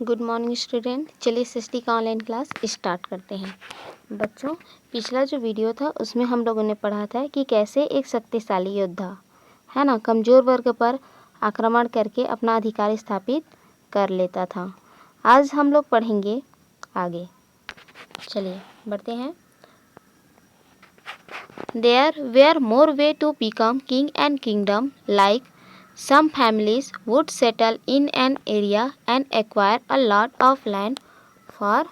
Good morning student. चलिए सृष्टि का online class start करते हैं। बच्चों, पिछला जो वीडियो था उसमें हम लोगों ने पढ़ा था कि कैसे एक शक्तिशाली योद्धा है ना कमज़ोर वर्ग पर आक्रमण करके अपना अधिकार स्थापित कर लेता था। आज हम लोग पढ़ेंगे आगे। चलिए बढ़ते हैं। There were more way to become king and kingdom like some families would settle in an area and acquire a lot of land for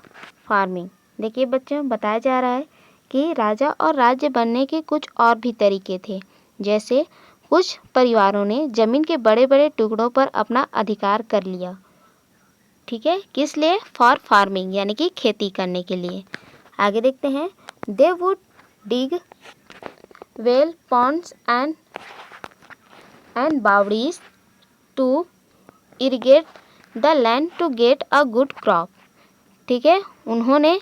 farming। देखिए बच्चों, बताया जा रहा है कि राजा और राज्य बनने के कुछ और भी तरीके थे। जैसे कुछ परिवारों ने ज़मीन के बड़े बड़े टुकड़ों पर अपना अधिकार कर लिया। ठीक है, किस लिए? फॉर फार्मिंग, यानी कि खेती करने के लिए। आगे देखते हैं। They would dig well ponds and boundaries to irrigate the land to get a good crop। ठीक है, उन्होंने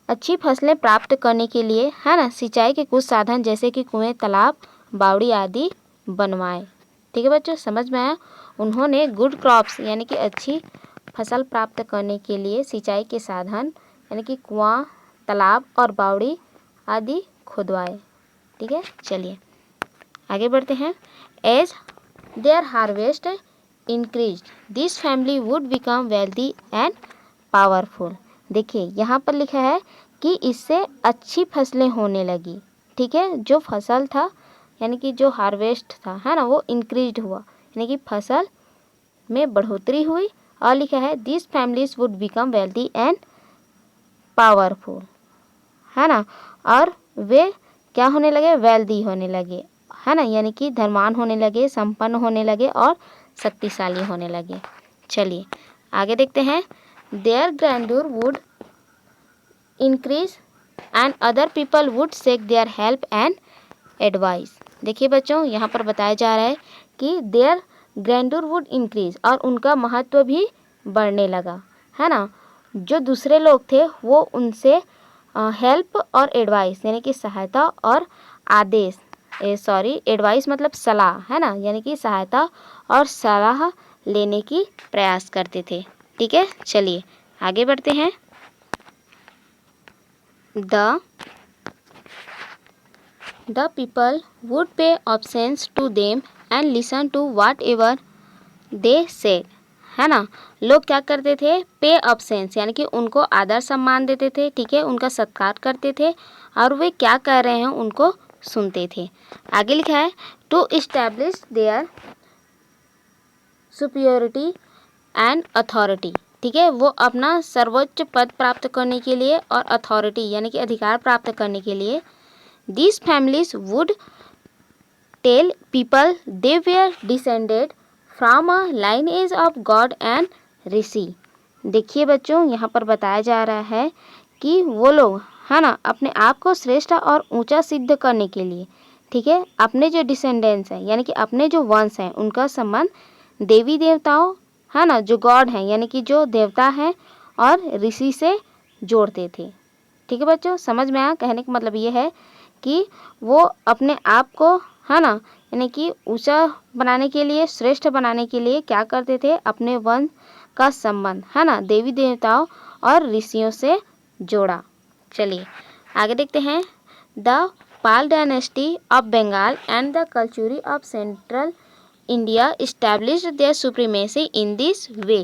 अच्छी फसलें प्राप्त करने के लिए है ना सिंचाई के कुछ साधन जैसे कि कुएं, तालाब, बावड़ी आदि बनवाए। ठीक है बच्चों, समझ में आया? उन्होंने गुड क्रॉप्स यानी कि अच्छी फसल प्राप्त करने के लिए सिंचाई के साधन यानी कि कुआं, तालाब और बावड़ी आदि खुदवाए। ठीक है, चलिए आगे बढ़ते हैं। As their harvest increase this family would become wealthy and powerful. देखिए यहाँ पर लिखा है कि इससे अच्छी फसलें होने लगी। ठीक है, जो फसल था यानी कि जो हार्वेस्ट था है ना वो इंक्रीज हुआ यानी कि फसल में बढ़ोतरी हुई। और लिखा है this families would become wealthy and powerful, है ना, और वे क्या होने लगे? वेल्दी होने लगे, है ना, यानी कि धनवान होने लगे, संपन्न होने लगे और शक्तिशाली होने लगे। चलिए आगे देखते हैं। Their grandeur would increase and other people would seek their help and advice. देखिए बच्चों, यहाँ पर बताया जा रहा है कि देयर ग्रैंडर वुड इंक्रीज, और उनका महत्व भी बढ़ने लगा, है ना। जो दूसरे लोग थे वो उनसे हेल्प और एडवाइस यानी कि सहायता और आदेश एडवाइस मतलब सलाह, है ना, यानी कि सहायता और सलाह लेने की प्रयास करते थे। ठीक है, चलिए आगे बढ़ते हैं। The people would pay obeisance to them and listen to whatever they said, है ना। लोग क्या करते थे? पे ऑब्सेंस यानी कि उनको आदर सम्मान देते थे। ठीक है, उनका सत्कार करते थे और वे क्या कर रहे हैं उनको सुनते थे। आगे लिखा है to establish their superiority and authority. ठीक है, वो अपना सर्वोच्च पद प्राप्त करने के लिए और अथॉरिटी यानी कि अधिकार प्राप्त करने के लिए this families would tell people they were descended from a lineage of God and rishi. देखिए बच्चों, यहाँ पर बताया जा रहा है कि वो लोग है ना अपने आप को श्रेष्ठ और ऊंचा सिद्ध करने के लिए, ठीक है, अपने जो डिसेंडेंट्स हैं यानी कि अपने जो वंश हैं उनका संबंध देवी देवताओं, है ना, जो गॉड हैं यानी कि जो देवता हैं और ऋषि से जोड़ते थे। ठीक है बच्चों, समझ में आया? कहने का मतलब ये है कि वो अपने आप को है ना यानी कि ऊंचा बनाने के लिए, श्रेष्ठ बनाने के लिए क्या करते थे? अपने वंश का संबंध है ना देवी देवताओं और ऋषियों से जोड़ा। चलिए आगे देखते हैं। The Pala dynasty of Bengal and the Kalachuri of central India established their supremacy in this way,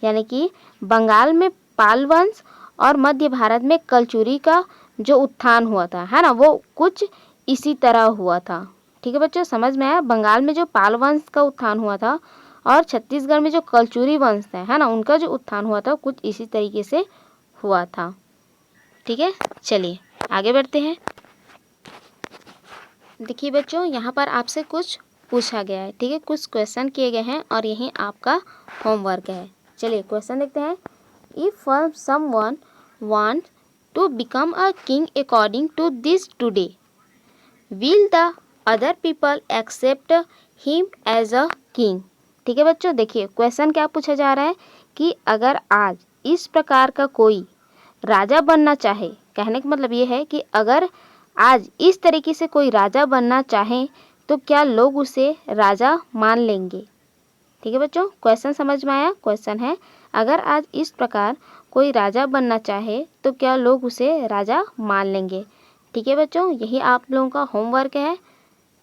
यानी कि बंगाल में पाल वंश और मध्य भारत में कल्चुरी का जो उत्थान हुआ था है ना वो कुछ इसी तरह हुआ था। ठीक है बच्चों, समझ में आया? बंगाल में जो पाल वंश का उत्थान हुआ था और छत्तीसगढ़ में जो कल्चुरी वंश है ना उनका जो उत्थान हुआ था कुछ इसी तरीके से हुआ था। ठीक है, चलिए आगे बढ़ते हैं। देखिए बच्चों, यहाँ पर आपसे कुछ पूछा गया है। ठीक है, कुछ क्वेश्चन किए गए हैं और यही आपका होमवर्क है। चलिए क्वेश्चन देखते हैं। If someone want to become a king according to this today, will the other people accept him as a king. ठीक है बच्चों, देखिए क्वेश्चन क्या पूछा जा रहा है कि अगर आज इस प्रकार का कोई राजा बनना चाहे, कहने का मतलब ये है कि अगर आज इस तरीके से कोई राजा बनना चाहे तो क्या लोग उसे राजा मान लेंगे? ठीक है बच्चों, क्वेश्चन समझ में आया? क्वेश्चन है, अगर आज इस प्रकार कोई राजा बनना चाहे तो क्या लोग उसे राजा मान लेंगे? ठीक है बच्चों, यही आप लोगों का होमवर्क है।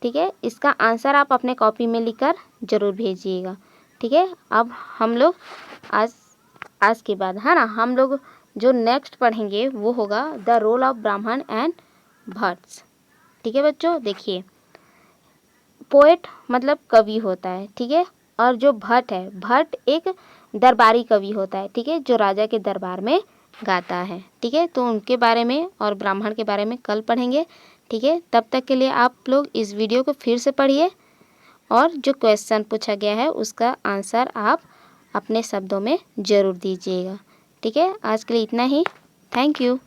ठीक है, इसका आंसर आप अपने कॉपी में लिखकर ज़रूर भेजिएगा। ठीक है, अब हम लोग आज के बाद है ना, हम लोग जो नेक्स्ट पढ़ेंगे वो होगा द रोल ऑफ ब्राह्मण एंड भट्ट्स। ठीक है बच्चों, देखिए पोएट मतलब कवि होता है, ठीक है, और जो भट्ट है, भट्ट एक दरबारी कवि होता है, ठीक है, जो राजा के दरबार में गाता है। ठीक है, तो उनके बारे में और ब्राह्मण के बारे में कल पढ़ेंगे। ठीक है, तब तक के लिए आप लोग इस वीडियो को फिर से पढ़िए और जो क्वेश्चन पूछा गया है उसका आंसर आप अपने शब्दों में ज़रूर दीजिएगा। ठीक है, आज के लिए इतना ही। Thank you.